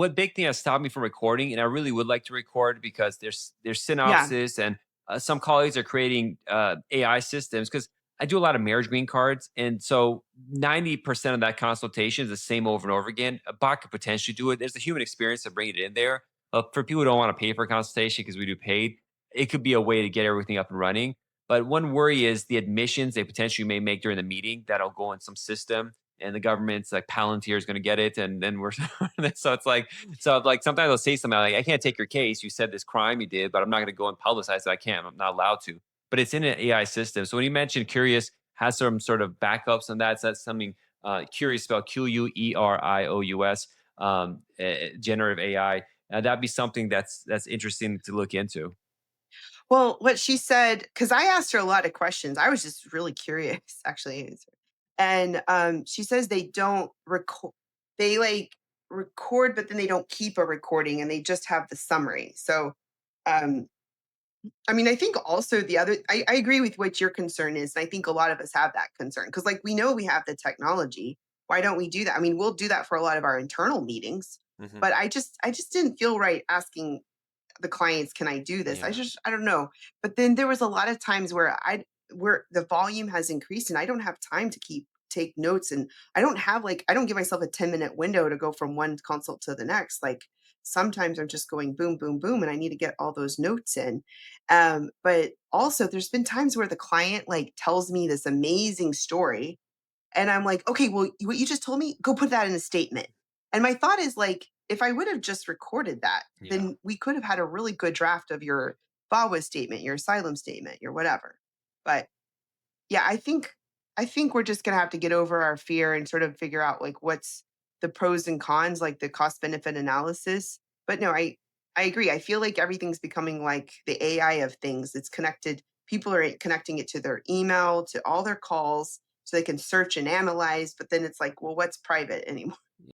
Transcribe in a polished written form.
One big thing that stopped me from recording, and I really would like to record because there's Yeah. synopsis and some colleagues are creating AI systems because I do a lot of marriage green cards, and so 90% of that consultation is the same over and over again. A bot could potentially do it. There's a human experience to bring it in there. For people who don't want to pay for a consultation because we do paid, it could be a way to get everything up and running. But one worry is the admissions they potentially may make during the meeting that'll go in some system and the government's like Palantir is going to get it, and then we're so it's like sometimes they'll say something like, "I can't take your case. You said this crime you did, but I'm not going to go and publicize it. I can't. I'm not allowed to." But it's in an AI system. So when you mentioned Curious has some sort of backups on that, so that's something Curious spelled Querious, generative AI. That'd be something that's interesting to look into. Well, what she said, because I asked her a lot of questions. I was just really curious, actually. And she says they don't record, they like record, but then they don't keep a recording and they just have the summary. So, um, I mean, I think also I agree with what your concern is. And I think a lot of us have that concern because, like, we know we have the technology. Why don't we do that? I mean, we'll do that for a lot of our internal meetings, Hmm. but I just didn't feel right asking the clients, "Can I do this?" Yeah. I don't know. But then there was a lot of times where the volume has increased and I don't have time to take notes, and I don't give myself a 10-minute window to go from one consult to the next. Like, sometimes I'm just going boom, boom, boom, and I need to get all those notes in. But also there's been times where the client like tells me this amazing story and I'm like, "Okay, well, what you just told me, go put that in a statement." And my thought is like, if I would have just recorded that, Yeah. then we could have had a really good draft of your VAWA statement, your asylum statement, your whatever. But yeah, I think we're just gonna have to get over our fear and sort of figure out like what's the pros and cons, like the cost benefit analysis. But no, I agree. I feel like everything's becoming like the AI of things. It's connected. People are connecting it to their email, to all their calls, so they can search and analyze. But then it's like, well, what's private anymore?